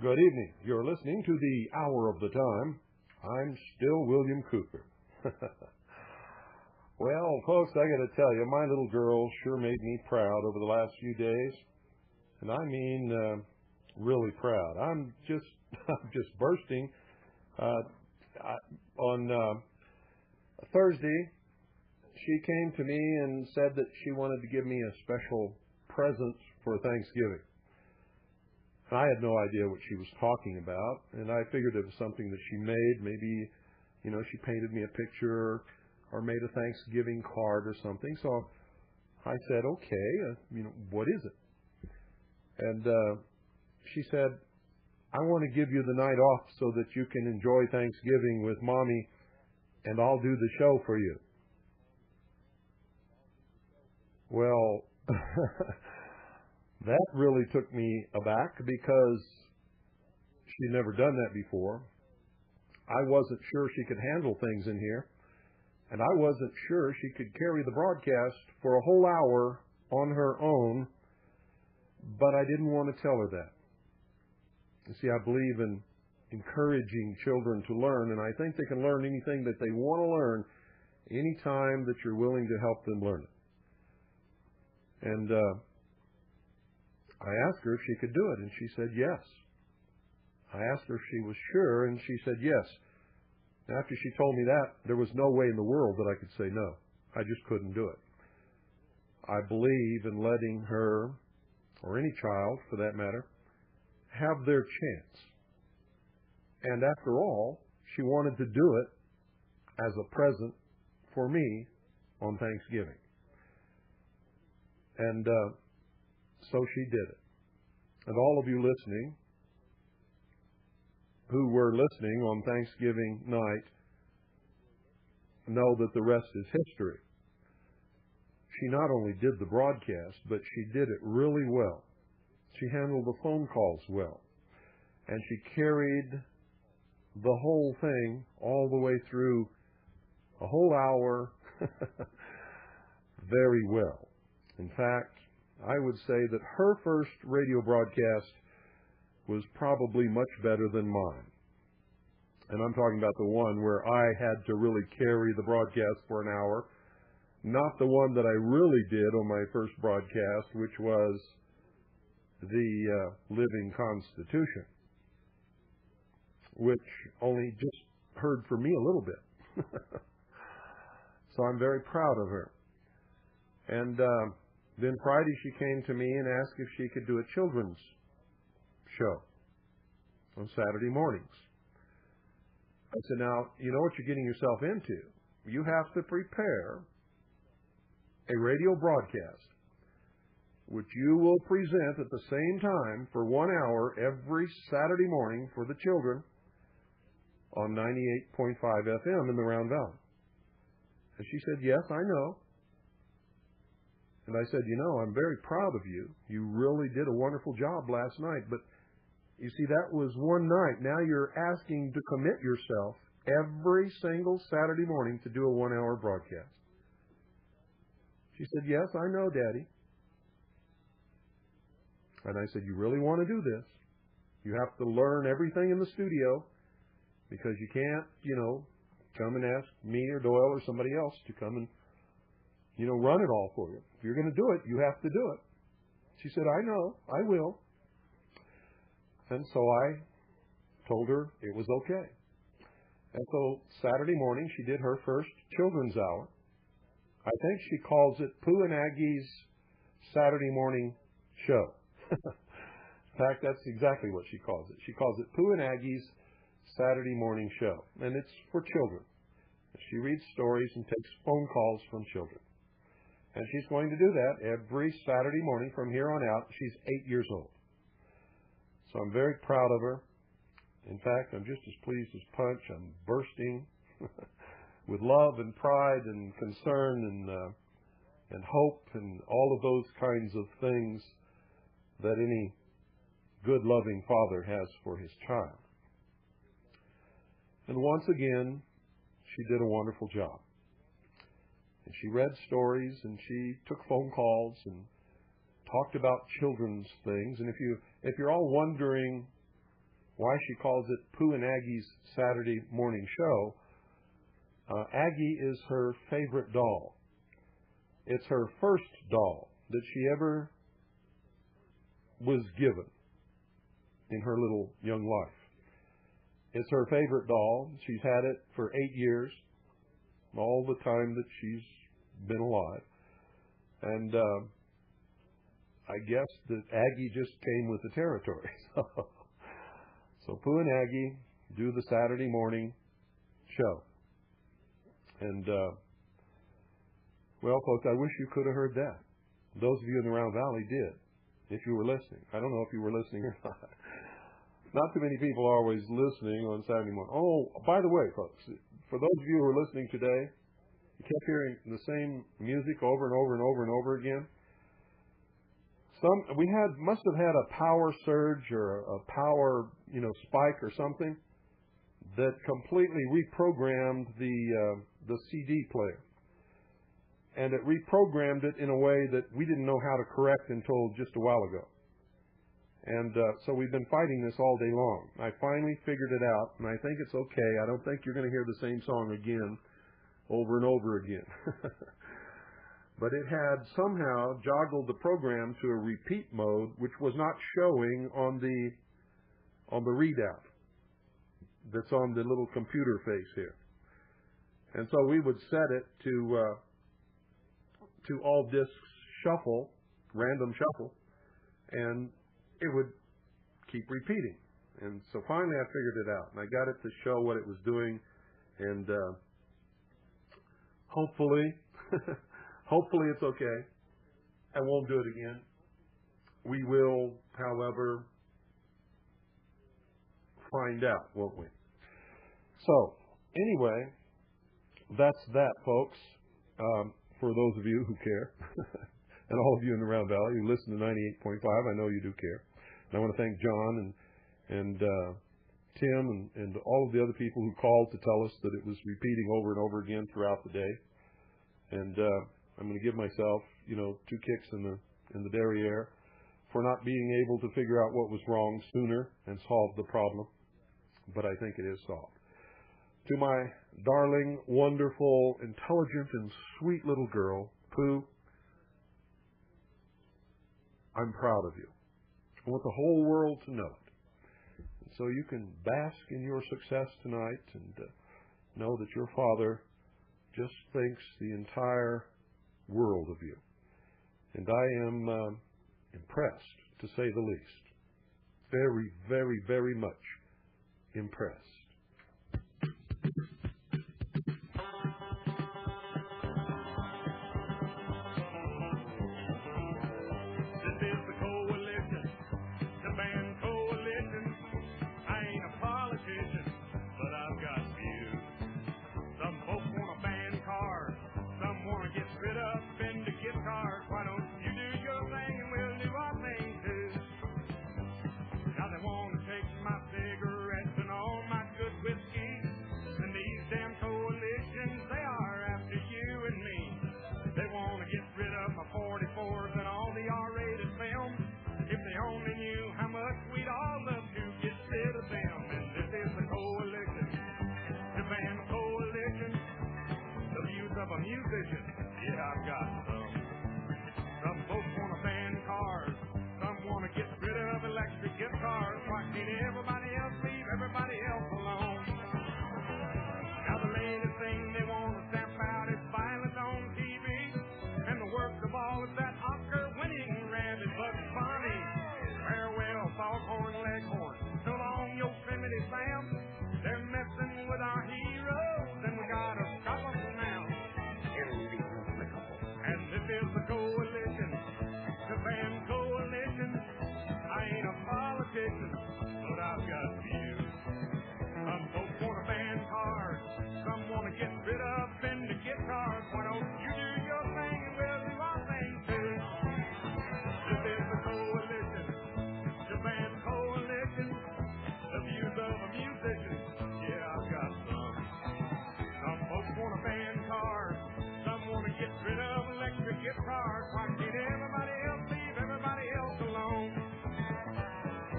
Good evening. You're listening to the Hour of the Time. I'm still William Cooper. Well, folks, I got to tell you, my little girl sure made me proud over the last few days. And I mean, really proud. I'm just bursting. On Thursday, she came to me and said that she wanted to give me a special present for Thanksgiving. I had no idea what she was talking about, and I figured it was something that she made. Maybe, she painted me a picture or made a Thanksgiving card or something. So I said, okay, what is it? And she said, I want to give you the night off so that you can enjoy Thanksgiving with Mommy, and I'll do the show for you. Well, that really took me aback because she'd never done that before. I wasn't sure she could handle things in here, and I wasn't sure she could carry the broadcast for a whole hour on her own, but I didn't want to tell her that. You see, I believe in encouraging children to learn, and I think they can learn anything that they want to learn any time that you're willing to help them learn it. And I asked her if she could do it, and she said yes. I asked her if she was sure, and she said yes. After she told me that, there was no way in the world that I could say no. I just couldn't do it. I believe in letting her, or any child for that matter, have their chance. And after all, she wanted to do it as a present for me on Thanksgiving. And so she did it. And all of you listening, who were listening on Thanksgiving night, know that the rest is history. She not only did the broadcast, but she did it really well. She handled the phone calls well. And she carried the whole thing all the way through a whole hour very well. In fact, I would say that her first radio broadcast was probably much better than mine. And I'm talking about the one where I had to really carry the broadcast for an hour, not the one that I really did on my first broadcast, which was the Living Constitution, which only just heard from me a little bit. So I'm very proud of her. And then Friday she came to me and asked if she could do a children's show on Saturday mornings. I said, now, you know what you're getting yourself into. You have to prepare a radio broadcast which you will present at the same time for 1 hour every Saturday morning for the children on 98.5 FM in the Round Valley. And she said, yes, I know. And I said, I'm very proud of you. You really did a wonderful job last night. But you see, that was one night. Now you're asking to commit yourself every single Saturday morning to do a 1 hour broadcast. She said, yes, I know, Daddy. And I said, you really want to do this? You have to learn everything in the studio, because you can't, come and ask me or Doyle or somebody else to come and, run it all for you. If you're going to do it, you have to do it. She said, I know, I will. And so I told her it was okay. And so Saturday morning, she did her first children's hour. I think she calls it Pooh and Aggie's Saturday morning show. In fact, that's exactly what she calls it. She calls it Pooh and Aggie's Saturday morning show. And it's for children. She reads stories and takes phone calls from children. And she's going to do that every Saturday morning from here on out. She's 8 years old. So I'm very proud of her. In fact, I'm just as pleased as Punch. I'm bursting with love and pride and concern and hope and all of those kinds of things that any good, loving father has for his child. And once again, she did a wonderful job. And she read stories, and she took phone calls and talked about children's things. And if you're all wondering why she calls it Pooh and Aggie's Saturday morning show. Aggie is her favorite doll. It's her first doll that she ever was given in her little young life. It's her favorite doll. She's had it for 8 years, all the time that she's been alive. And I guess that Aggie just came with the territory. So Pooh and Aggie do the Saturday morning show. And, well, folks, I wish you could have heard that. Those of you in the Round Valley did, if you were listening. I don't know if you were listening or not. Not too many people are always listening on Saturday morning. Oh, by the way, folks, for those of you who are listening today, you kept hearing the same music over and over and over and over again. We must have had a power surge or a power, spike or something that completely reprogrammed the CD player. And it reprogrammed it in a way that we didn't know how to correct until just a while ago. And so we've been fighting this all day long. I finally figured it out, and I think it's okay. I don't think you're going to hear the same song again over and over again. But it had somehow joggled the program to a repeat mode, which was not showing on the readout that's on the little computer face here. And so we would set it to all discs shuffle, random shuffle, and it would keep repeating. And so finally I figured it out, and I got it to show what it was doing, and hopefully it's okay. I won't do it again. We will, however, find out, won't we? So, anyway, that's that, folks. For those of you who care, and all of you in the Round Valley who listen to 98.5, I know you do care. And I want to thank John and Tim and all of the other people who called to tell us that it was repeating over and over again throughout the day. And I'm going to give myself, 2 kicks in the derriere for not being able to figure out what was wrong sooner and solve the problem. But I think it is solved. To my darling, wonderful, intelligent, and sweet little girl, Pooh, I'm proud of you. I want the whole world to know it. And so you can bask in your success tonight and know that your father just thinks the entire world of you. And I am impressed, to say the least. Very, very, very much impressed.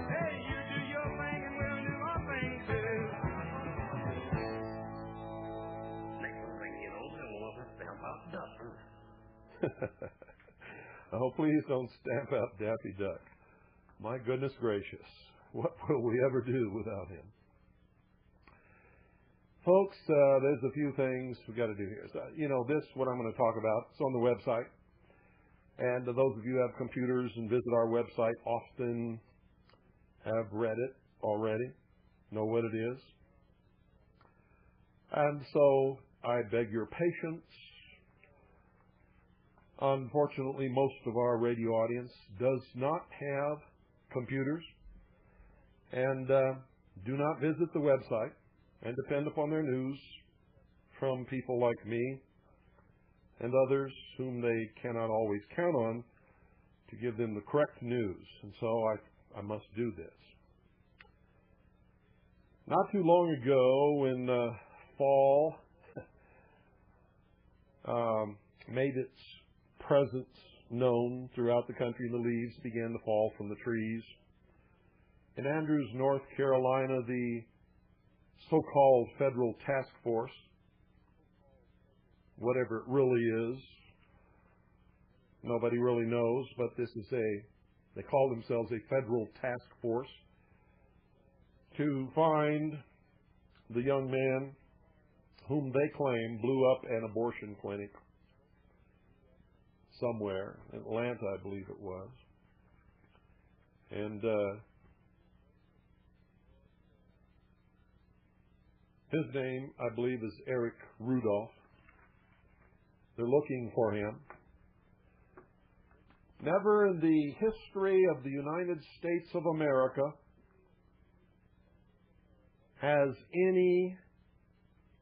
Hey, you do your thing and we'll do Oh, please don't stamp out Daffy Duck. My goodness gracious, what will we ever do without him? Folks, there's a few things we got to do here. So, this, what I'm going to talk about, it's on the website. And those of you who have computers and visit our website often have read it already, know what it is. And so I beg your patience. Unfortunately, most of our radio audience does not have computers and do not visit the website and depend upon their news from people like me and others whom they cannot always count on to give them the correct news. And so I must do this. Not too long ago, when fall made its presence known throughout the country, and the leaves began to fall from the trees. In Andrews, North Carolina, the so-called Federal Task Force, whatever it really is, nobody really knows, but they call themselves a Federal Task Force, to find the young man whom they claim blew up an abortion clinic somewhere, Atlanta, I believe it was. And his name, I believe, is Eric Rudolph. They're looking for him. Never in the history of the United States of America has any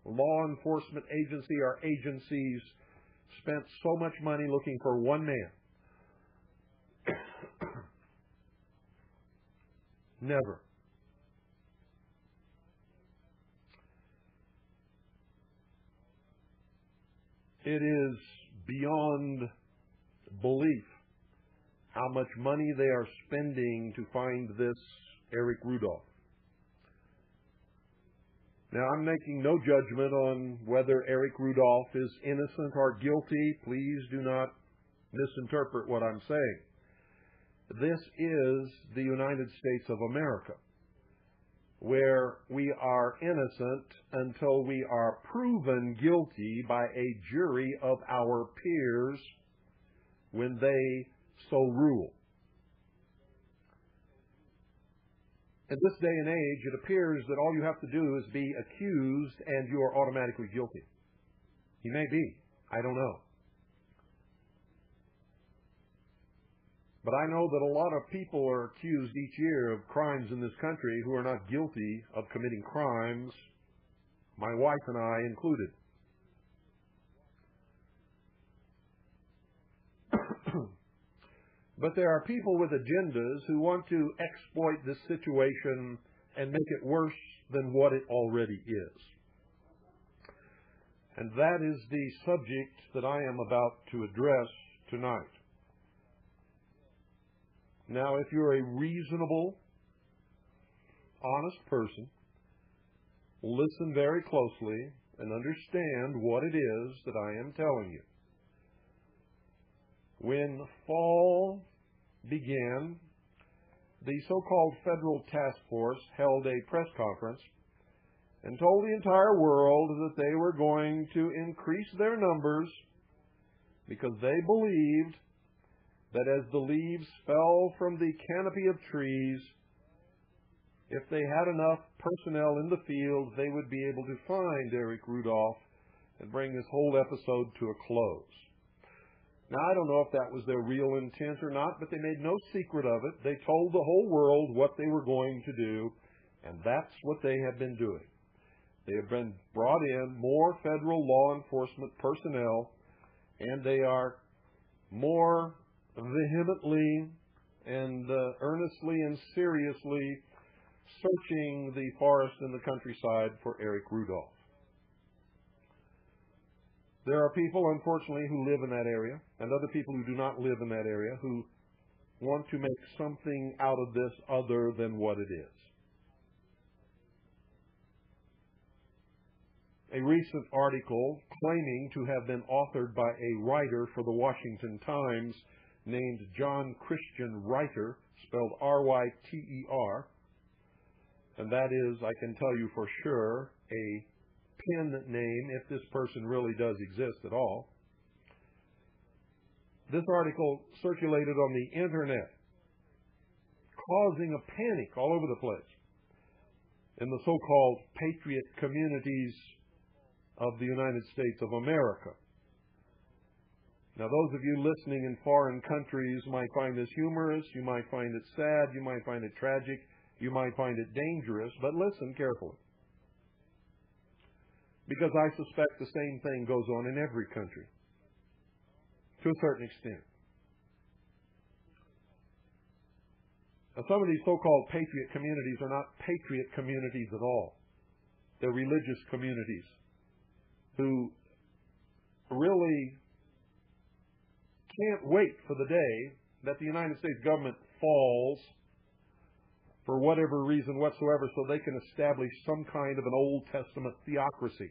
law enforcement agency or agencies spent so much money looking for one man. Never. It is beyond belief how much money they are spending to find this Eric Rudolph. Now, I'm making no judgment on whether Eric Rudolph is innocent or guilty. Please do not misinterpret what I'm saying. This is the United States of America, where we are innocent until we are proven guilty by a jury of our peers when they so rule. In this day and age, it appears that all you have to do is be accused and you are automatically guilty. He may be. I don't know. But I know that a lot of people are accused each year of crimes in this country who are not guilty of committing crimes, my wife and I included. But there are people with agendas who want to exploit this situation and make it worse than what it already is. And that is the subject that I am about to address tonight. Now, if you're a reasonable, honest person, listen very closely and understand what it is that I am telling you. When fall began, the so-called Federal Task Force held a press conference and told the entire world that they were going to increase their numbers because they believed that as the leaves fell from the canopy of trees, if they had enough personnel in the field, they would be able to find Eric Rudolph and bring this whole episode to a close. Now, I don't know if that was their real intent or not, but they made no secret of it. They told the whole world what they were going to do, and that's what they have been doing. They have been brought in more federal law enforcement personnel, and they are more vehemently and earnestly and seriously searching the forest and the countryside for Eric Rudolph. There are people, unfortunately, who live in that area, and other people who do not live in that area, who want to make something out of this other than what it is. a recent article claiming to have been authored by a writer for the Washington Times named John Christian Reiter, spelled R-Y-T-E-R, and that is, I can tell you for sure, a pen name if this person really does exist at all. This article circulated on the internet, causing a panic all over the place in the so-called patriot communities of the United States of America. Now, those of you listening in foreign countries might find this humorous, you might find it sad, you might find it tragic, you might find it dangerous, but listen carefully. Because I suspect the same thing goes on in every country, to a certain extent. Now, some of these so-called patriot communities are not patriot communities at all. They're religious communities who really can't wait for the day that the United States government falls for whatever reason whatsoever so they can establish some kind of an Old Testament theocracy.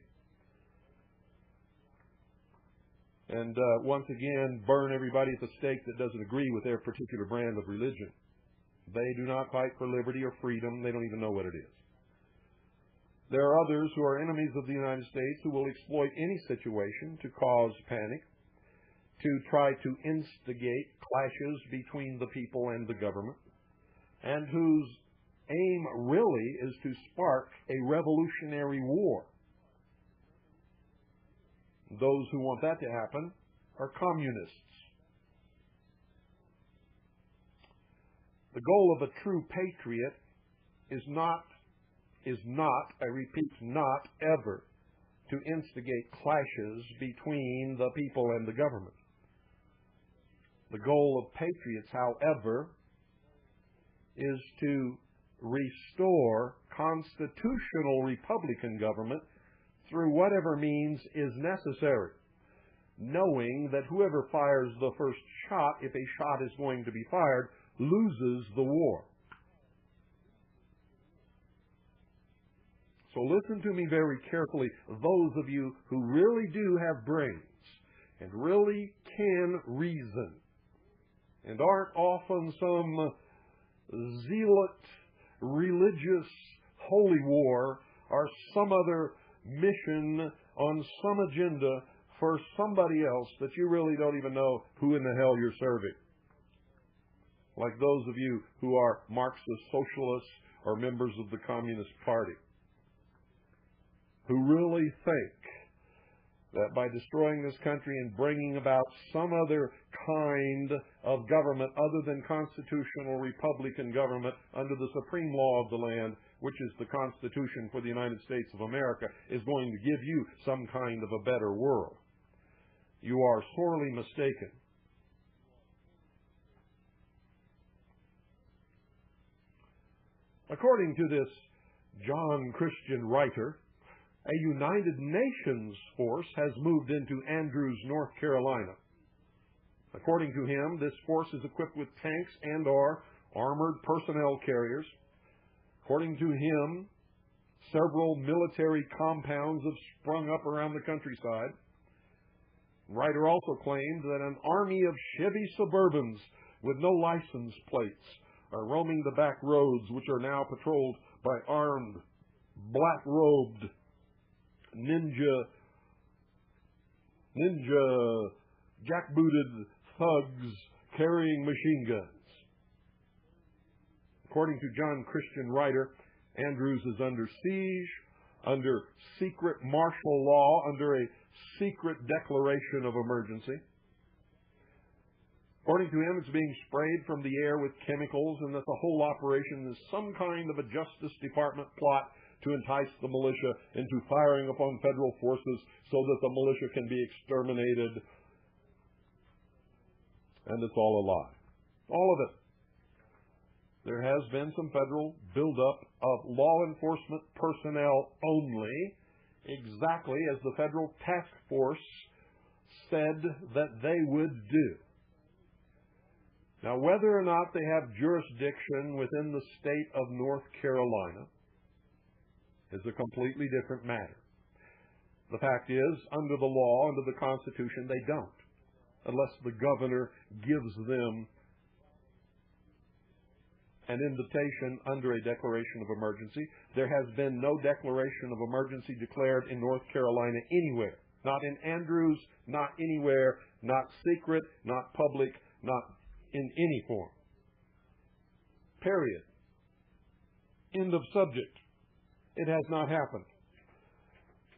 And once again, burn everybody at the stake that doesn't agree with their particular brand of religion. They do not fight for liberty or freedom. They don't even know what it is. There are others who are enemies of the United States who will exploit any situation to cause panic, to try to instigate clashes between the people and the government, and whose aim really is to spark a revolutionary war. Those who want that to happen are communists. The goal of a true patriot is not, I repeat, not ever to instigate clashes between the people and the government. The goal of patriots, however, is to restore constitutional Republican government through whatever means is necessary, knowing that whoever fires the first shot, if a shot is going to be fired, loses the war. So listen to me very carefully, those of you who really do have brains and really can reason and aren't often some zealot, religious, holy war or some other mission on some agenda for somebody else that you really don't even know who in the hell you're serving. Like those of you who are Marxist socialists or members of the Communist Party, who really think that by destroying this country and bringing about some other kind of government other than constitutional Republican government under the supreme law of the land, which is the Constitution for the United States of America, is going to give you some kind of a better world. You are sorely mistaken. According to this John Christian Reiter, a United Nations force has moved into Andrews, North Carolina. According to him, this force is equipped with tanks and or armored personnel carriers. According to him, several military compounds have sprung up around the countryside. Reiter also claimed that an army of Chevy Suburbans with no license plates are roaming the back roads, which are now patrolled by armed, black-robed ninja, jackbooted thugs carrying machine guns. According to John Christian Reiter, Andrews is under siege, under secret martial law, under a secret declaration of emergency. According to him, it's being sprayed from the air with chemicals, and that the whole operation is some kind of a Justice Department plot to entice the militia into firing upon federal forces so that the militia can be exterminated. And it's all a lie. All of it. There has been some federal buildup of law enforcement personnel only, exactly as the federal task force said that they would do. Now, whether or not they have jurisdiction within the state of North Carolina is a completely different matter. The fact is, under the law, under the Constitution, they don't, unless the governor gives them an invitation under a declaration of emergency. There has been no declaration of emergency declared in North Carolina anywhere. Not in Andrews, not anywhere, not secret, not public, not in any form. Period. End of subject. It has not happened.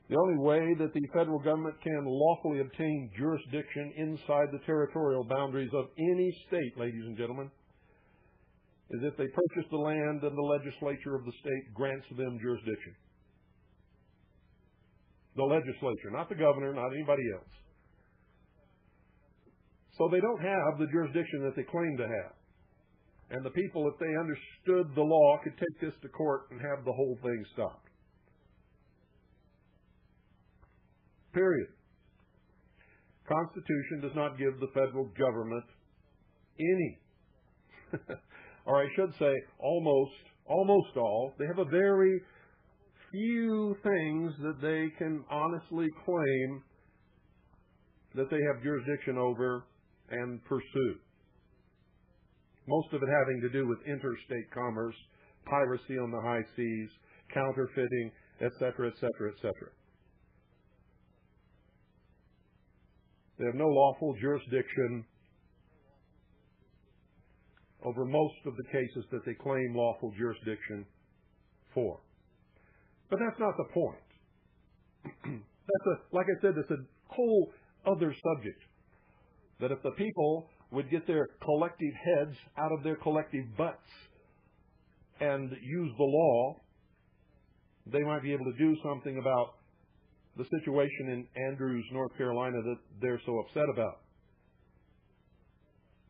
The only way that the federal government can lawfully obtain jurisdiction inside the territorial boundaries of any state, ladies and gentlemen, is if they purchase the land and the legislature of the state grants them jurisdiction. The legislature, not the governor, not anybody else. So they don't have the jurisdiction that they claim to have. And the people, if they understood the law, could take this to court and have the whole thing stopped. Period. Constitution does not give the federal government any, or I should say almost all. They have a very few things that they can honestly claim that they have jurisdiction over and pursue. Most of it having to do with interstate commerce, piracy on the high seas, counterfeiting, etc., etc., etc. They have no lawful jurisdiction over most of the cases that they claim lawful jurisdiction for. But that's not the point. Like I said, that's a whole other subject. That if the people would get their collective heads out of their collective butts and use the law, they might be able to do something about the situation in Andrews, North Carolina that they're so upset about.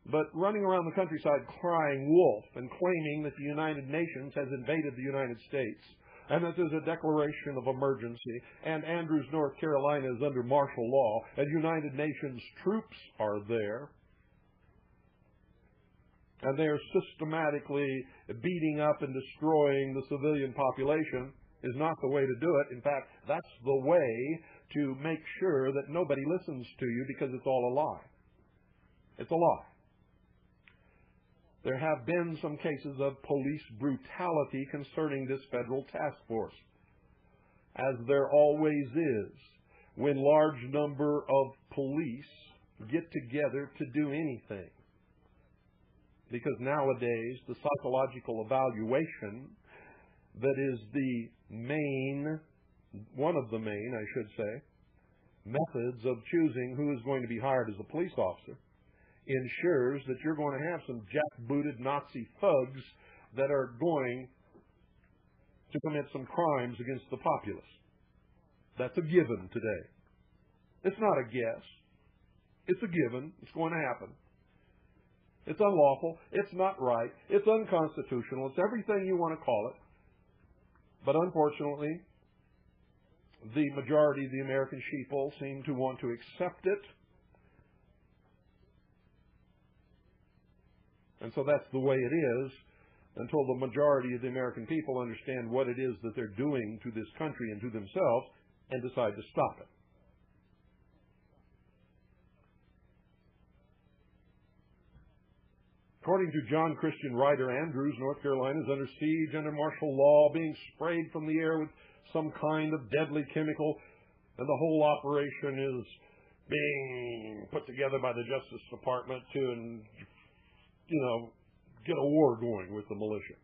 But running around the countryside crying wolf and claiming that the United Nations has invaded the United States and that there's a declaration of emergency and Andrews, North Carolina is under martial law and United Nations troops are there and they're systematically beating up and destroying the civilian population is not the way to do it. In fact, that's the way to make sure that nobody listens to you because it's all a lie. It's a lie. There have been some cases of police brutality concerning this federal task force, as there always is when large number of police get together to do anything. Because nowadays, the psychological evaluation that is the main, one of the main, I should say, methods of choosing who is going to be hired as a police officer ensures that you're going to have some jackbooted Nazi thugs that are going to commit some crimes against the populace. That's a given today. It's not a guess. It's a given. It's going to happen. It's unlawful. It's not right. It's unconstitutional. It's everything you want to call it. But unfortunately, the majority of the American sheeple seem to want to accept it. And so that's the way it is until the majority of the American people understand what it is that they're doing to this country and to themselves and decide to stop it. According to John Christian Ryder, Andrews, North Carolina is under siege, under martial law, being sprayed from the air with some kind of deadly chemical, and the whole operation is being put together by the Justice Department to, get a war going with the militia.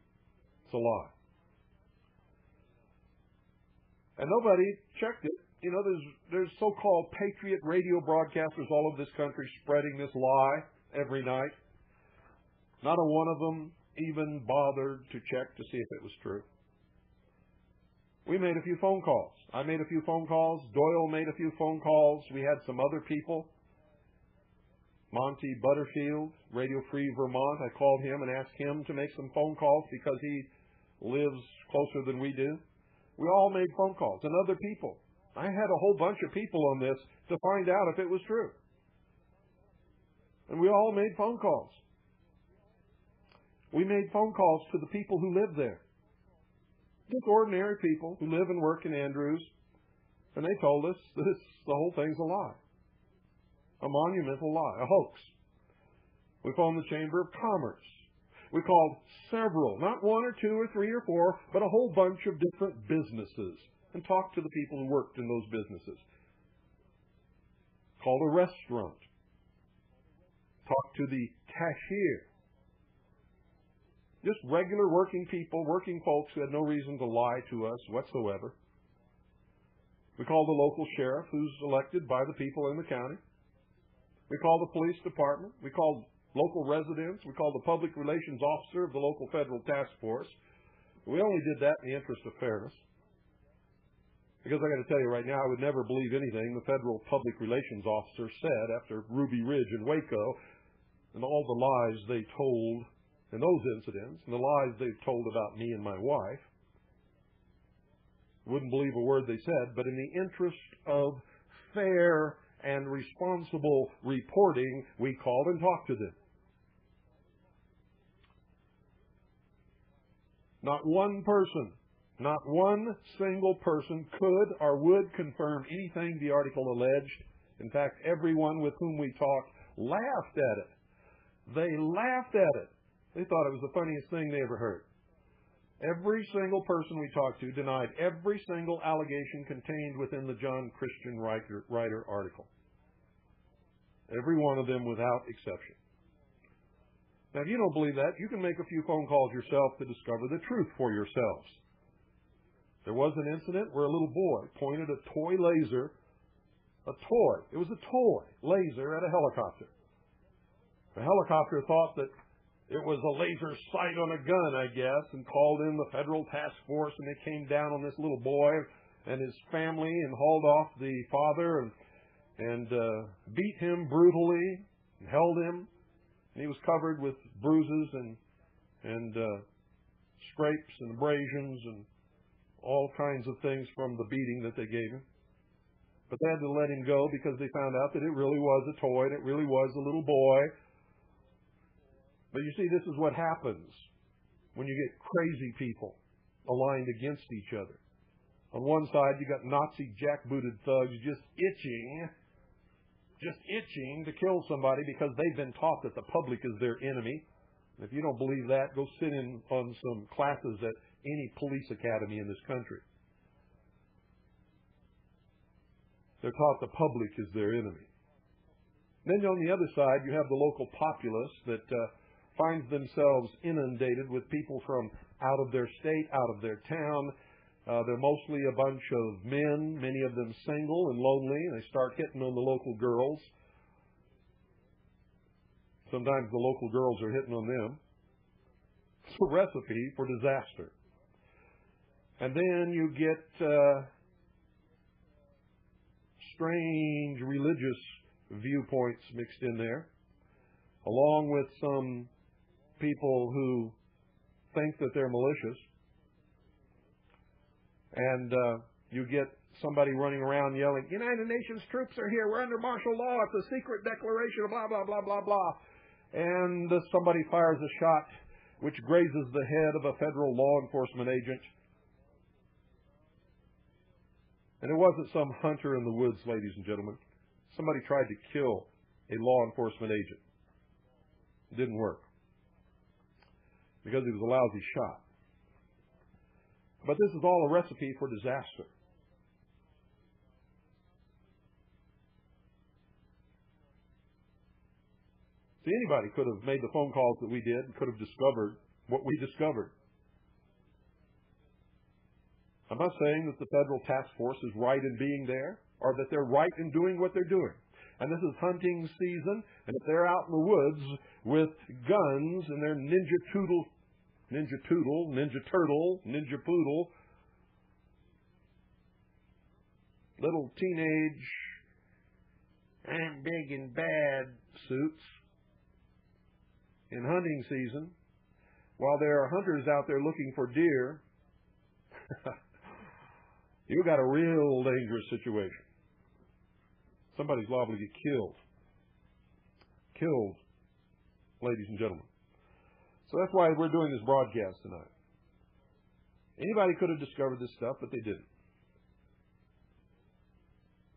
It's a lie. And nobody checked it. There's so-called patriot radio broadcasters all over this country spreading this lie every night. Not a one of them even bothered to check to see if it was true. We made a few phone calls. I made a few phone calls. Doyle made a few phone calls. We had some other people. Monty Butterfield, Radio Free Vermont. I called him and asked him to make some phone calls because he lives closer than we do. We all made phone calls, and other people. I had a whole bunch of people on this to find out if it was true. And we all made phone calls. We made phone calls to the people who live there. Just ordinary people who live and work in Andrews, And they told us that the whole thing's a lie. A monumental lie, a hoax. We phoned the Chamber of Commerce. We called several, not one or two or three or four, but a whole bunch of different businesses and talked to the people who worked in those businesses. Called a restaurant. Talked to the cashier. Just regular working people, working folks who had no reason to lie to us whatsoever. We called the local sheriff, who's elected by the people in the county. We called the police department. We called local residents. We called the public relations officer of the local federal task force. We only did that in the interest of fairness. Because I got to tell you right now, I would never believe anything the federal public relations officer said after Ruby Ridge and Waco and all the lies they told in those incidents and the lies they've told about me and my wife. Wouldn't believe a word they said, but in the interest of fair and responsible reporting, we called and talked to them. Not one person, not one single person could or would confirm anything the article alleged. In fact, everyone with whom we talked laughed at it. They laughed at it. They thought it was the funniest thing they ever heard. Every single person we talked to denied every single allegation contained within the John Christian Writer article. Every one of them without exception. Now, if you don't believe that, you can make a few phone calls yourself to discover the truth for yourselves. There was an incident where a little boy pointed a toy laser, it was a toy laser at a helicopter. The helicopter thought that it was a laser sight on a gun, I guess, and called in the federal task force, and they came down on this little boy and his family and hauled off the father and beat him brutally and held him. And he was covered with bruises and scrapes and abrasions and all kinds of things from the beating that they gave him. But they had to let him go because they found out that it really was a toy and it really was a little boy. But you see, this is what happens when you get crazy people aligned against each other. On one side, you got Nazi jackbooted thugs just itching to kill somebody because they've been taught that the public is their enemy. And if you don't believe that, go sit in on some classes at any police academy in this country. They're taught the public is their enemy. Then on the other side, you have the local populace that finds themselves inundated with people from out of their state, out of their town. They're mostly a bunch of men, many of them single and lonely, and they start hitting on the local girls. Sometimes the local girls are hitting on them. It's a recipe for disaster. And then you get strange religious viewpoints mixed in there, along with some people who think that they're malicious. And you get somebody running around yelling, United Nations troops are here, we're under martial law, it's a secret declaration, blah, blah, blah, blah, blah. And somebody fires a shot which grazes the head of a federal law enforcement agent. And it wasn't some hunter in the woods, ladies and gentlemen. Somebody tried to kill a law enforcement agent. It didn't work because he was a lousy shot. But this is all a recipe for disaster. See, anybody could have made the phone calls that we did and could have discovered what we discovered. I'm not saying that the federal task force is right in being there or that they're right in doing what they're doing. And this is hunting season, and if they're out in the woods with guns and they're ninja turtle, little teenage, I'm big and bad suits in hunting season, while there are hunters out there looking for deer, you've got a real dangerous situation. Somebody's liable to get killed. Killed, ladies and gentlemen. So that's why we're doing this broadcast tonight. Anybody could have discovered this stuff, but they didn't.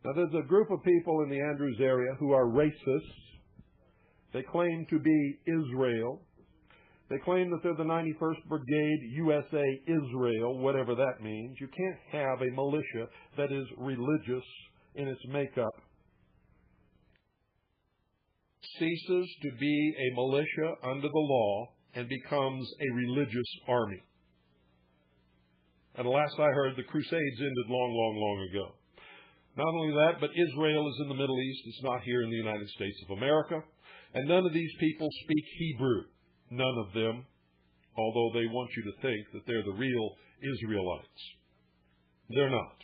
Now, there's a group of people in the Andrews area who are racists. They claim to be Israel. They claim that they're the 91st Brigade, USA, Israel, whatever that means. You can't have a militia that is religious in its makeup. Ceases to be a militia under the law and becomes a religious army. And last I heard, the Crusades ended long, long, long ago. Not only that, but Israel is in the Middle East. It's not here in the United States of America. And none of these people speak Hebrew. None of them, although they want you to think that they're the real Israelites. They're not.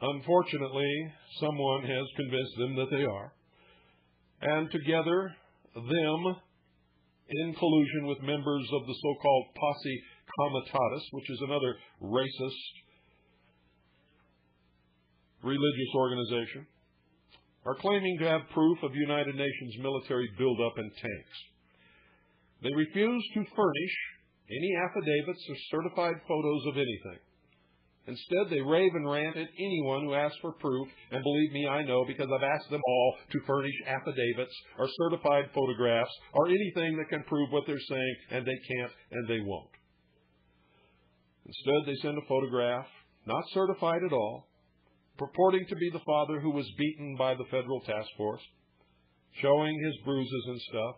Unfortunately, someone has convinced them that they are. And together, them, in collusion with members of the so-called posse comitatus, which is another racist religious organization, are claiming to have proof of United Nations military buildup and tanks. They refuse to furnish any affidavits or certified photos of anything. Instead, they rave and rant at anyone who asks for proof, and believe me, I know, because I've asked them all to furnish affidavits or certified photographs or anything that can prove what they're saying, and they can't and they won't. Instead, they send a photograph, not certified at all, purporting to be the father who was beaten by the federal task force, showing his bruises and stuff.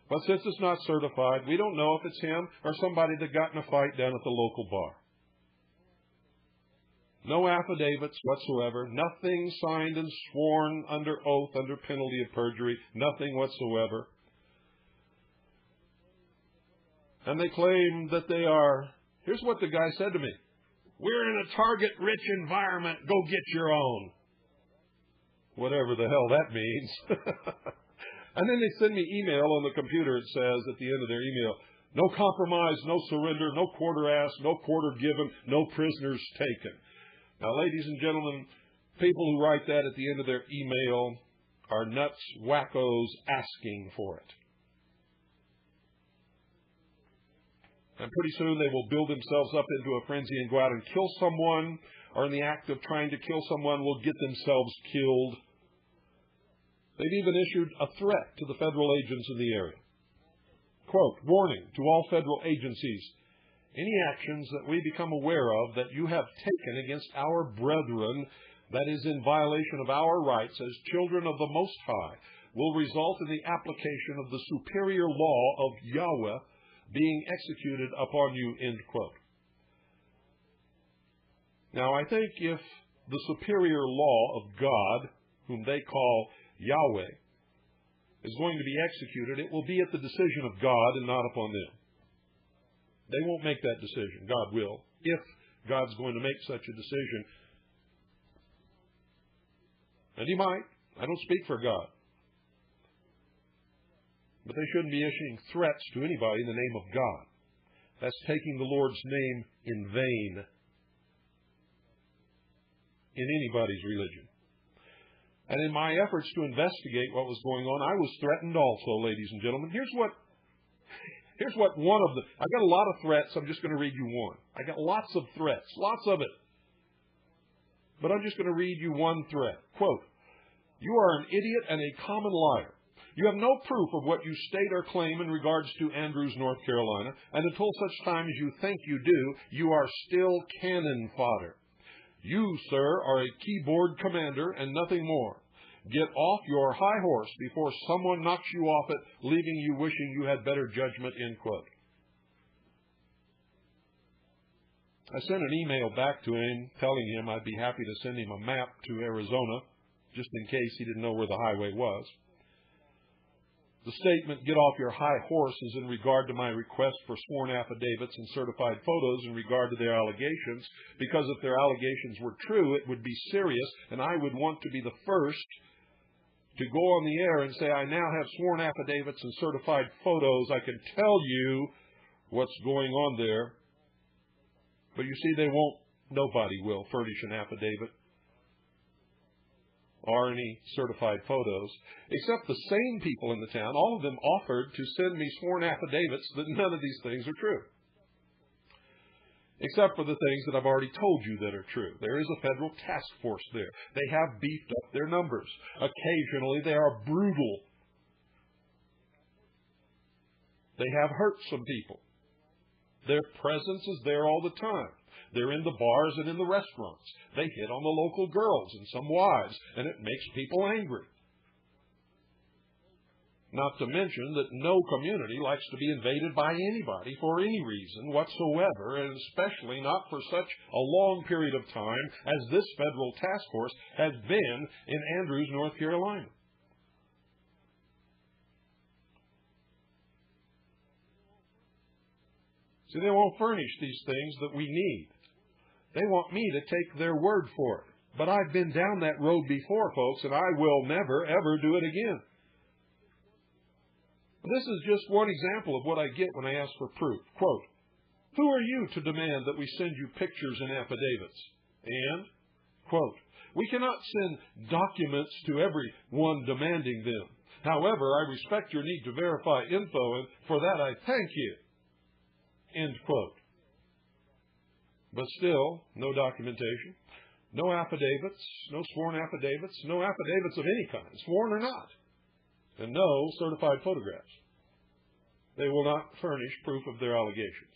But since it's not certified, we don't know if it's him or somebody that got in a fight down at the local bar. No affidavits whatsoever, nothing signed and sworn under oath, under penalty of perjury, nothing whatsoever. And they claim that they are, here's what the guy said to me, "We're in a target-rich environment, go get your own." Whatever the hell that means. And then they send me email on the computer. It says at the end of their email, "No compromise, no surrender, no quarter asked, no quarter given, no prisoners taken." Now, ladies and gentlemen, people who write that at the end of their email are nuts, wackos asking for it. And pretty soon they will build themselves up into a frenzy and go out and kill someone, or in the act of trying to kill someone will get themselves killed. They've even issued a threat to the federal agents in the area. Quote, "Warning to all federal agencies. Any actions that we become aware of that you have taken against our brethren that is in violation of our rights as children of the Most High will result in the application of the superior law of Yahweh being executed upon you," end quote. Now, I think if the superior law of God, whom they call Yahweh, is going to be executed, it will be at the decision of God and not upon them. They won't make that decision. God will, if God's going to make such a decision. And He might. I don't speak for God. But they shouldn't be issuing threats to anybody in the name of God. That's taking the Lord's name in vain in anybody's religion. And in my efforts to investigate what was going on, I was threatened also, ladies and gentlemen. Here's what one of the, I got a lot of threats. I'm just going to read you one. I got lots of threats, lots of it. But I'm just going to read you one threat. Quote, "You are an idiot and a common liar. You have no proof of what you state or claim in regards to Andrews, North Carolina, and until such time as you think you do, you are still cannon fodder. You, sir, are a keyboard commander and nothing more. Get off your high horse before someone knocks you off it, leaving you wishing you had better judgment," end quote. I sent an email back to him telling him I'd be happy to send him a map to Arizona, just in case he didn't know where the highway was. The statement, "Get off your high horse," is in regard to my request for sworn affidavits and certified photos in regard to their allegations, because if their allegations were true, it would be serious, and I would want to be the first to go on the air and say, "I now have sworn affidavits and certified photos. I can tell you what's going on there." But you see, they won't, nobody will furnish an affidavit or any certified photos, except the same people in the town. All of them offered to send me sworn affidavits that none of these things are true. except for the things that I've already told you that are true. There is a federal task force there. They have beefed up their numbers. Occasionally, they are brutal. They have hurt some people. Their presence is there all the time. They're in the bars and in the restaurants. They hit on the local girls and some wives, and it makes people angry. Not to mention that no community likes to be invaded by anybody for any reason whatsoever, and especially not for such a long period of time as this federal task force has been in Andrews, North Carolina. See, they won't furnish these things that we need. They want me to take their word for it. But I've been down that road before, folks, and I will never, ever do it again. This is just one example of what I get when I ask for proof. Quote, "Who are you to demand that we send you pictures and affidavits?" And, quote, "We cannot send documents to everyone demanding them. However, I respect your need to verify info, and for that I thank you." End quote. But still, no documentation, no affidavits, no sworn affidavits, no affidavits of any kind, sworn or not, and no certified photographs. They will not furnish proof of their allegations.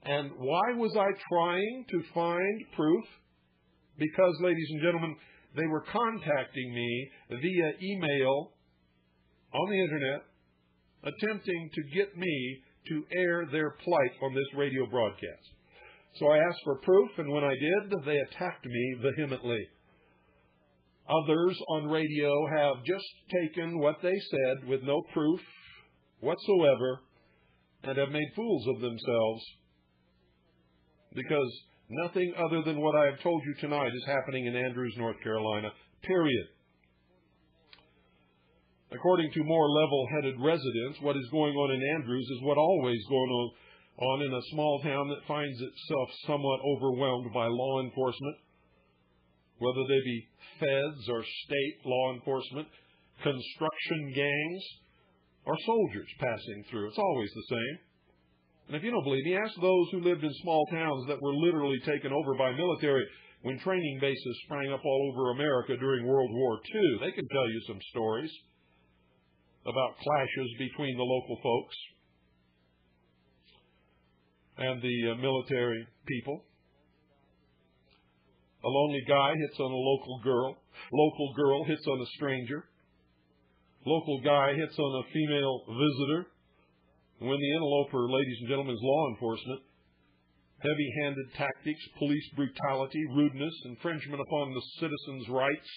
And why was I trying to find proof? Because, ladies and gentlemen, they were contacting me via email on the internet, attempting to get me to air their plight on this radio broadcast. So I asked for proof, and when I did, they attacked me vehemently. Others on radio have just taken what they said with no proof whatsoever and have made fools of themselves, because nothing other than what I have told you tonight is happening in Andrews, North Carolina, period. According to more level-headed residents, what is going on in Andrews is what always going on in a small town that finds itself somewhat overwhelmed by law enforcement, whether they be feds or state law enforcement, construction gangs, or soldiers passing through. It's always the same. And if you don't believe me, ask those who lived in small towns that were literally taken over by military when training bases sprang up all over America during World War II. They can tell you some stories about clashes between the local folks and the military people. A lonely guy hits on a local girl hits on a stranger, local guy hits on a female visitor. When the interloper, ladies and gentlemen, is law enforcement, heavy-handed tactics, police brutality, rudeness, infringement upon the citizens' rights,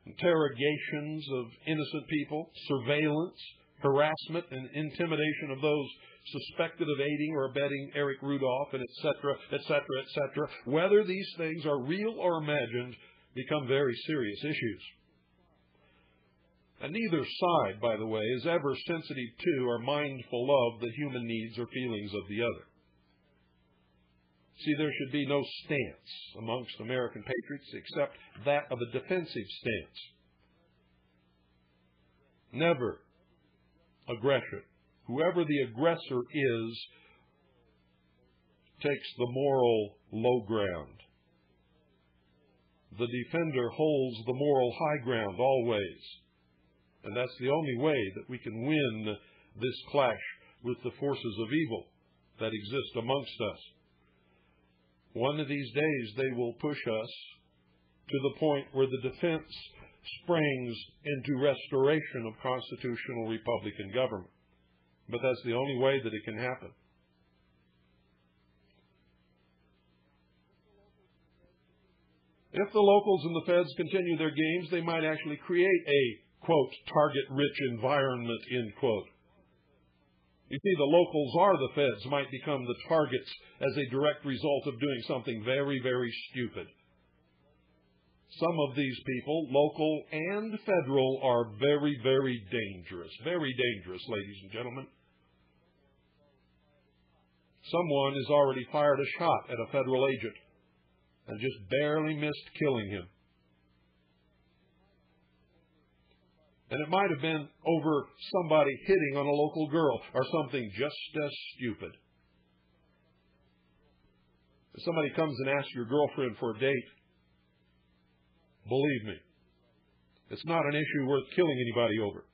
interrogations of innocent people, surveillance, harassment, and intimidation of those suspected of aiding or abetting Eric Rudolph, and etc., etc., etc. Whether these things are real or imagined become very serious issues. And neither side, by the way, is ever sensitive to or mindful of the human needs or feelings of the other. See, there should be no stance amongst American patriots except that of a defensive stance. Never aggression. Whoever the aggressor is takes the moral low ground. The defender holds the moral high ground always. And that's the only way that we can win this clash with the forces of evil that exist amongst us. One of these days they will push us to the point where the defense springs into restoration of constitutional Republican government. But that's the only way that it can happen. If the locals and the feds continue their games, they might actually create a, quote, target-rich environment, end quote. You see, the locals or the feds might become the targets as a direct result of doing something very, very stupid. Some of these people, local and federal, are very, very dangerous. Very dangerous, ladies and gentlemen. Someone has already fired a shot at a federal agent and just barely missed killing him. And it might have been over somebody hitting on a local girl or something just as stupid. If somebody comes and asks your girlfriend for a date, believe me, it's not an issue worth killing anybody over.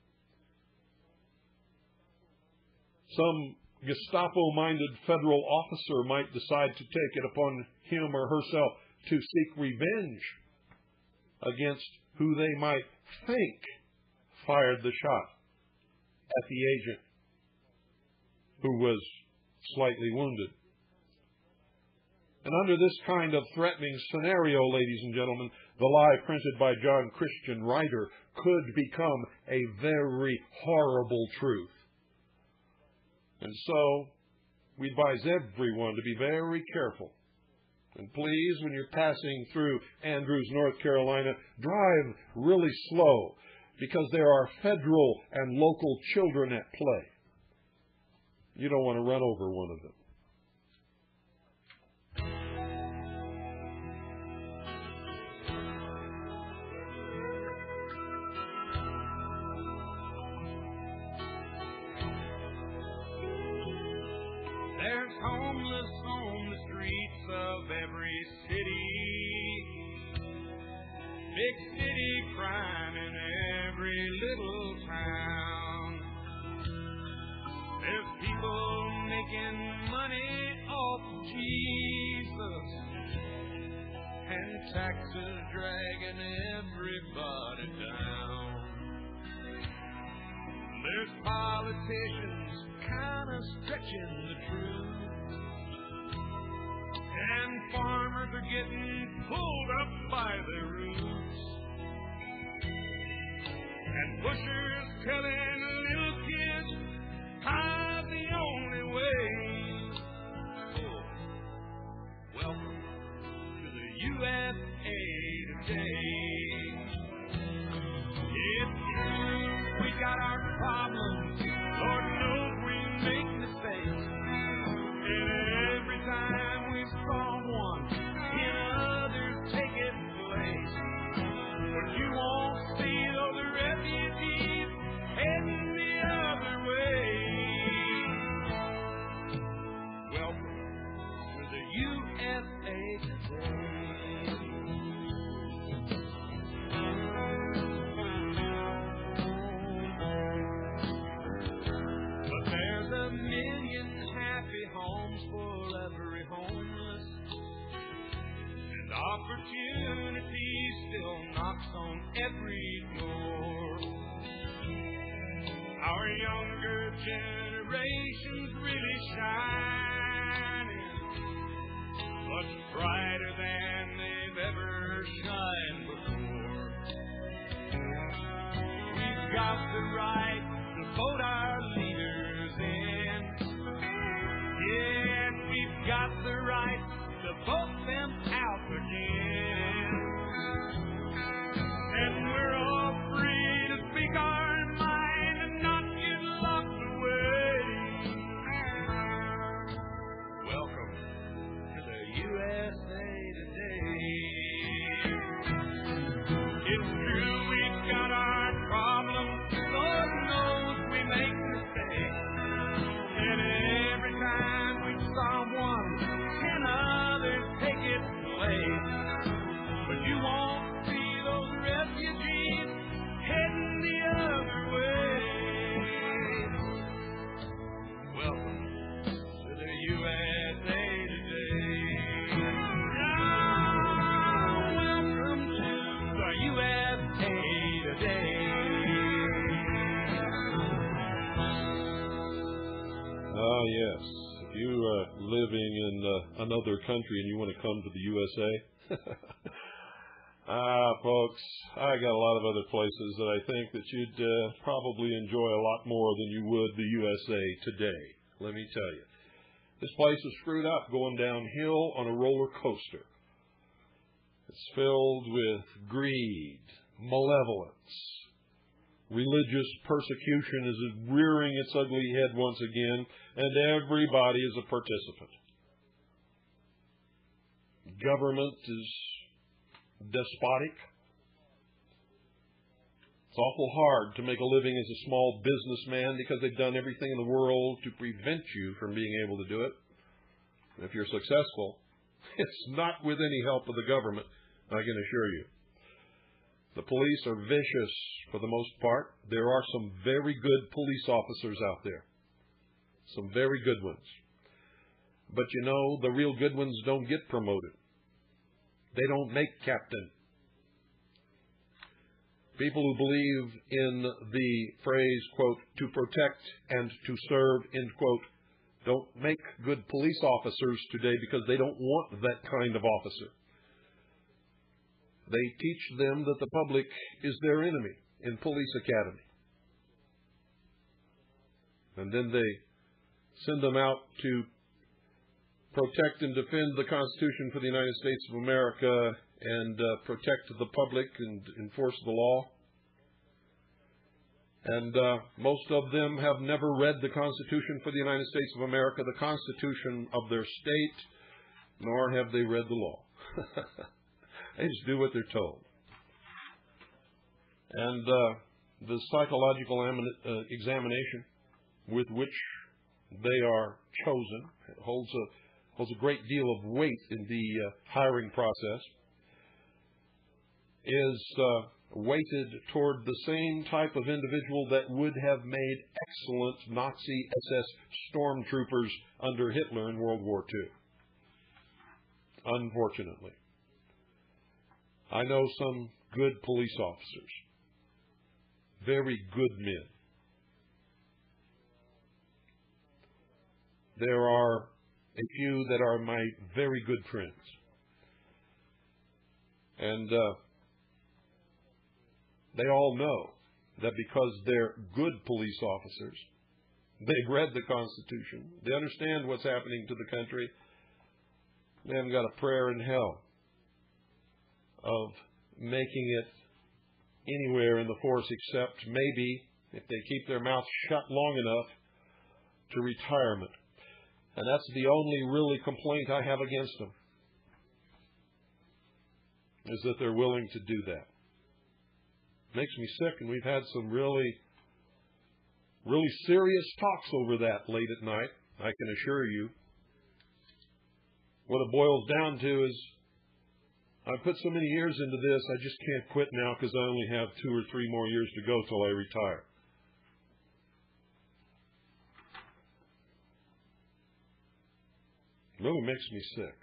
Some Gestapo-minded federal officer might decide to take it upon him or herself to seek revenge against who they might think fired the shot at the agent who was slightly wounded. And under this kind of threatening scenario, ladies and gentlemen, the lie printed by John Christian Ryder could become a very horrible truth. And so, we advise everyone to be very careful. And please, when you're passing through Andrews, North Carolina, drive really slow, because there are federal and local children at play. You don't want to run over one of them. There's homeless on the streets of every city, big city crime in every little town. There's people making money off Jesus, and taxes dragging everybody down. There's politicians kind of stretching the truth, and farmers are getting pulled up by their roots, and pushers telling little kids time's the only way. Oh, welcome to the USA today. It's true, we got our problems. Lord knows we make mistakes, and every time we solve one, 10 others take its place. But you won't see those refugees heading the other way. Welcome to the USA today. Opportunity still knocks on every door. Our younger generation's really shining, much brighter than they've ever shined before. We've got the right to vote our leaders in. Yes, we've got the right to vote them out again. And we're all free to speak our mind and not get locked away. Welcome to the USA today. It's true we've got our problems. Lord knows we make mistakes. And every time we solve one, 10 others take its place. But you won't see those refugees heading the other way. Welcome to the USA today. Ah, welcome to the USA today. Ah, yes. If you are living in another country and you want to come to the USA, folks, I got a lot of other places that I think that you'd probably enjoy a lot more than you would the USA today. Let me tell you. This place is screwed up going downhill on a roller coaster. It's filled with greed, malevolence. Religious persecution is rearing its ugly head once again, and everybody is a participant. Government is despotic. It's awful hard to make a living as a small businessman because they've done everything in the world to prevent you from being able to do it. And if you're successful, It's not with any help of the government, I can assure you. The police are vicious for the most part. There are some very good police officers out there. Some very good ones. But you know, the real good ones don't get promoted. They don't make captain. People who believe in the phrase, quote, to protect and to serve, end quote, don't make good police officers today because they don't want that kind of officer. They teach them that the public is their enemy in police academy. And then they send them out to protect and defend the Constitution for the United States of America and protect the public and enforce the law. And most of them have never read the Constitution for the United States of America, the Constitution of their state, nor have they read the law. They just do what they're told. And the psychological examination with which they are chosen holds a great deal of weight in the hiring process, is weighted toward the same type of individual that would have made excellent Nazi SS stormtroopers under Hitler in World War II. Unfortunately. I know some good police officers. Very good men. There are a few that are my very good friends. And they all know that because they're good police officers, they've read the Constitution, they understand what's happening to the country, they haven't got a prayer in hell of making it anywhere in the force except maybe, if they keep their mouths shut long enough, to retirement. And that's the only really complaint I have against them, is that they're willing to do that. Makes me sick, and we've had some really serious talks over that late at night, I can assure you. What it boils down to is, I put so many years into this, I just can't quit now because I only have 2 or 3 more years to go till I retire. It really makes me sick.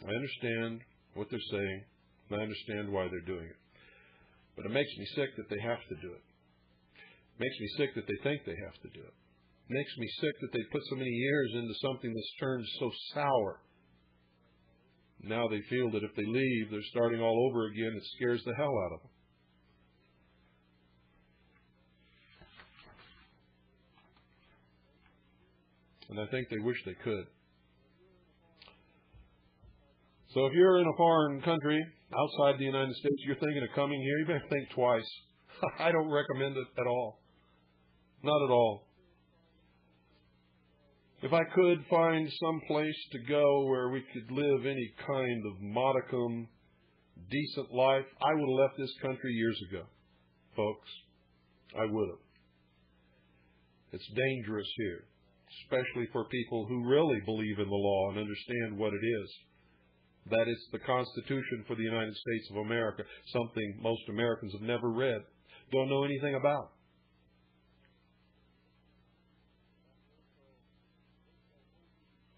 I understand what they're saying, and I understand why they're doing it. But it makes me sick that they have to do it. It makes me sick that they think they have to do it. It makes me sick that they put so many years into something that's turned so sour. Now they feel that if they leave, they're starting all over again. It scares the hell out of them. And I think they wish they could. So if you're in a foreign country, outside the United States, you're thinking of coming here, you better think twice. I don't recommend it at all. Not at all. If I could find some place to go where we could live any kind of modicum, decent life, I would have left this country years ago, folks. I would have. It's dangerous here, especially for people who really believe in the law and understand what it is. That it's the Constitution for the United States of America, something most Americans have never read, don't know anything about.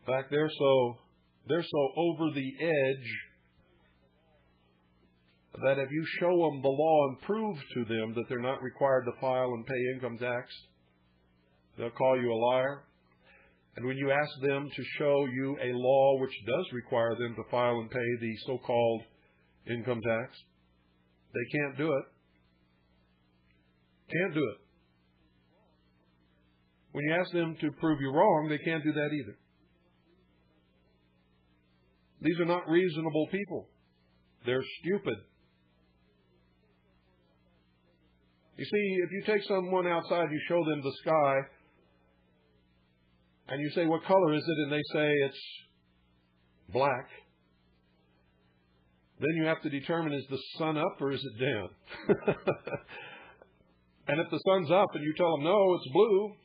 In fact, they're so over the edge that if you show them the law and prove to them that they're not required to file and pay income tax, they'll call you a liar. And when you ask them to show you a law which does require them to file and pay the so-called income tax, they can't do it. Can't do it. When you ask them to prove you wrong, they can't do that either. These are not reasonable people. They're stupid. You see, if you take someone outside and you show them the sky, and you say, what color is it? And they say it's black. Then you have to determine, is the sun up or is it down? And if the sun's up and you tell them, no, it's blue,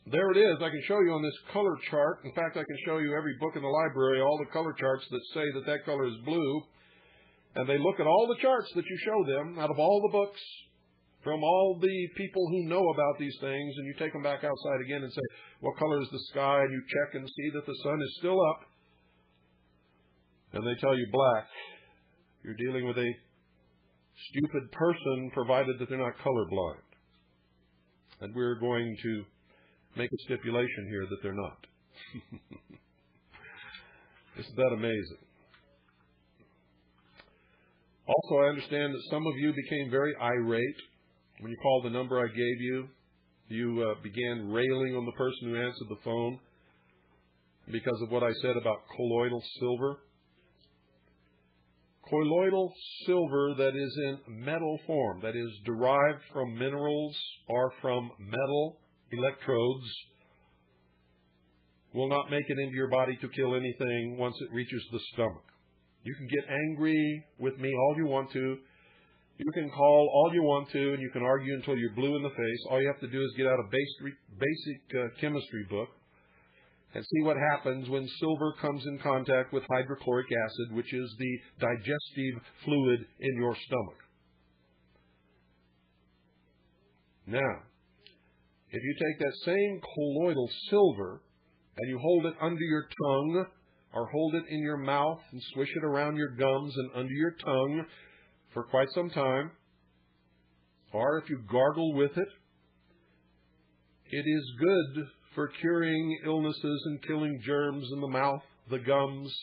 there it is. I can show you on this color chart. In fact, I can show you every book in the library, all the color charts that say that that color is blue. And they look at all the charts that you show them out of all the books from all the people who know about these things, and you take them back outside again and say, what color is the sky? And you check and see that the sun is still up. And they tell you black. You're dealing with a stupid person, provided that they're not colorblind. And we're going to make a stipulation here that they're not. Isn't that amazing? Also, I understand that some of you became very irate when you called the number I gave you. You began railing on the person who answered the phone because of what I said about colloidal silver. Colloidal silver that is in metal form, that is derived from minerals or from metal electrodes, will not make it into your body to kill anything once it reaches the stomach. You can get angry with me all you want to. You can call all you want to, and you can argue until you're blue in the face. All you have to do is get out a basic chemistry book and see what happens when silver comes in contact with hydrochloric acid, which is the digestive fluid in your stomach. Now, if you take that same colloidal silver and you hold it under your tongue or hold it in your mouth and swish it around your gums and under your tongue for quite some time, or if you gargle with it, it is good for curing illnesses and killing germs in the mouth, the gums,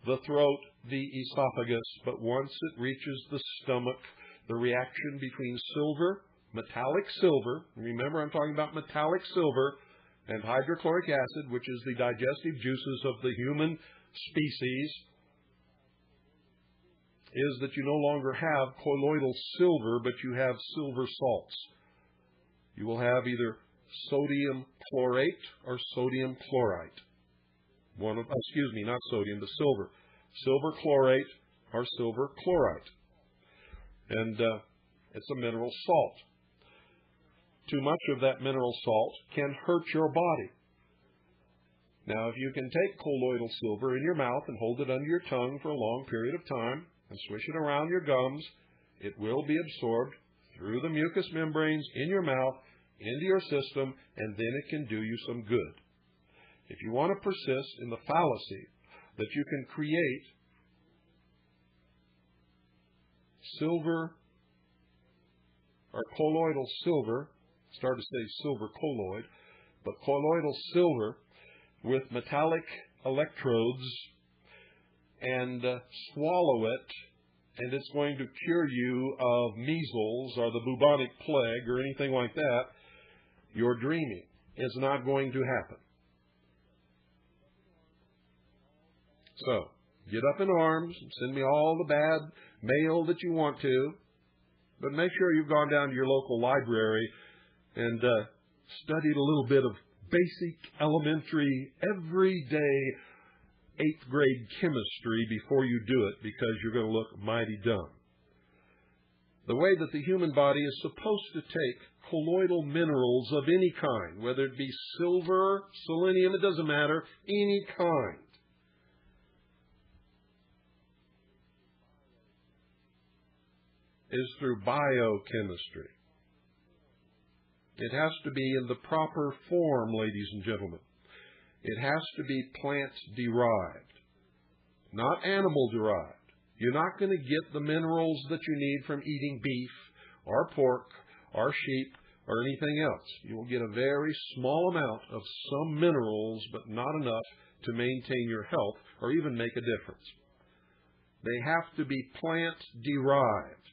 the throat, the esophagus. But once it reaches the stomach, the reaction between silver, metallic silver, remember I'm talking about metallic silver, and hydrochloric acid, which is the digestive juices of the human species, is that you no longer have colloidal silver, but you have silver salts. You will have either sodium chlorate or sodium chlorite. Not sodium, but silver. Silver chlorate or silver chlorite. And it's a mineral salt. Too much of that mineral salt can hurt your body. Now, if you can take colloidal silver in your mouth and hold it under your tongue for a long period of time and swish it around your gums, it will be absorbed through the mucous membranes in your mouth into your system, and then it can do you some good. If you want to persist in the fallacy that you can create silver or colloidal silver, started to say silver colloid, but colloidal silver with metallic electrodes and swallow it, and it's going to cure you of measles or the bubonic plague or anything like that, you're dreaming. It's not going to happen. So, get up in arms, send me all the bad mail that you want to, but make sure you've gone down to your local library and studied a little bit of basic, elementary, everyday 8th grade chemistry before you do it, because you're going to look mighty dumb. The way that the human body is supposed to take colloidal minerals of any kind, whether it be silver, selenium, it doesn't matter, any kind, is through biochemistry. It has to be in the proper form, ladies and gentlemen. It has to be plant-derived, not animal-derived. You're not going to get the minerals that you need from eating beef or pork or sheep or anything else. You will get a very small amount of some minerals, but not enough to maintain your health or even make a difference. They have to be plant-derived.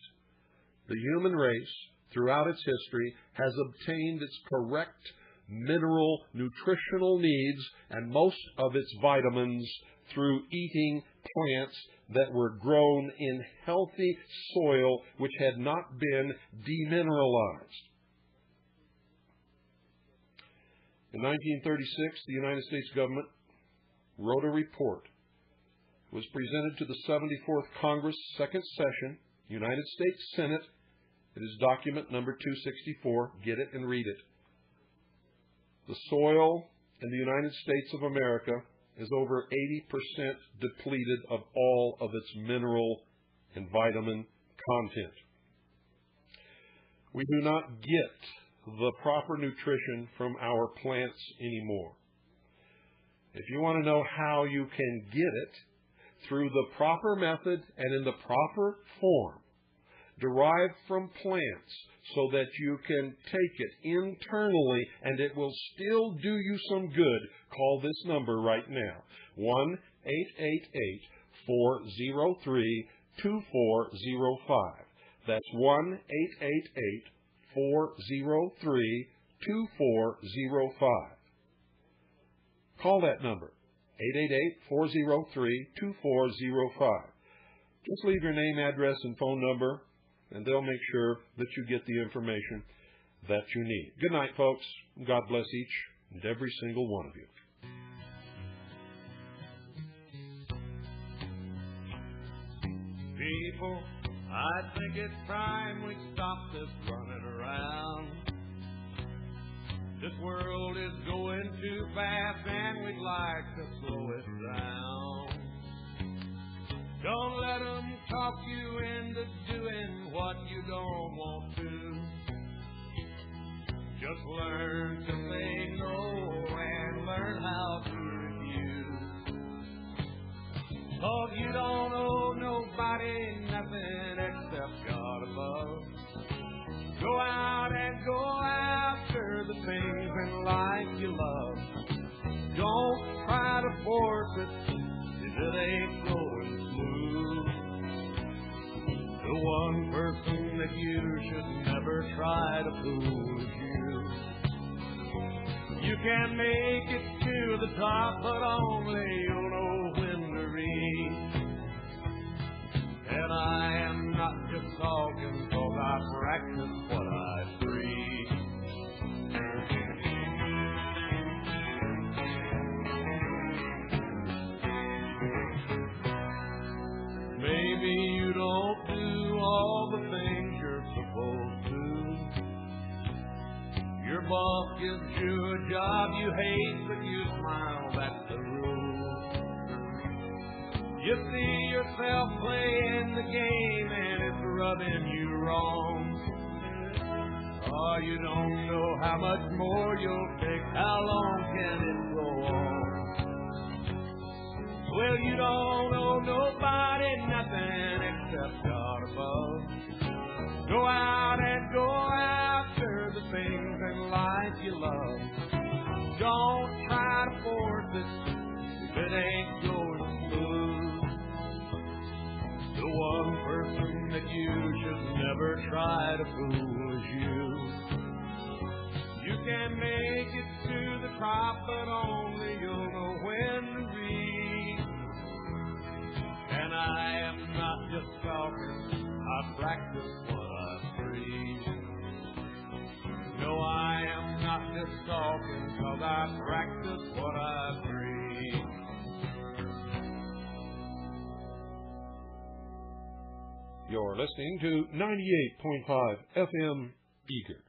The human race, throughout its history, has obtained its correct mineral nutritional needs and most of its vitamins through eating plants that were grown in healthy soil which had not been demineralized. In 1936, the United States government wrote a report. It was presented to the 74th Congress, second session, United States Senate. It is document number 264. Get it and read it. The soil in the United States of America is over 80% depleted of all of its mineral and vitamin content. We do not get the proper nutrition from our plants anymore. If you want to know how you can get it, through the proper method and in the proper form, derived from plants, so that you can take it internally and it will still do you some good, call this number right now, 1-888-403-2405. That's 1-888-403-2405. Call that number, 888-403-2405. Just leave your name, address, and phone number, and they'll make sure that you get the information that you need. Good night, folks. God bless each and every single one of you. People, I think it's time we stop this running around. This world is going too fast and we'd like to slow it down. Don't let them talk you into doing what you don't want to. Just learn to say no and learn how to refuse. 'Cause you don't owe nobody nothing except God above. Go out and go after the things in life you love. Don't try to force it if it ain't going smooth. The one person that you should never try to fool is you. You can make it to the top, but only you'll know when to reach. And I am not just talking 'cause I practice what I preach. Maybe you don't do all the things you're supposed to. Your boss gives you a job you hate, but you smile, that's the rule. You see yourself playing the game and it's rubbing you wrong. Oh, you don't know how much more you'll take, how long can it go on? Well, you don't owe nobody nothing except God above. Go out and go after the things in life you love. Don't try to force it if it ain't going smooth. The one person that you should never try to fool is you. You can make it to the top, but only you'll know when to reach. And I am not just talking, I practice what I preach. No, I am not just talking, 'cause I practice what I preach. You're listening to 98.5 FM Eager.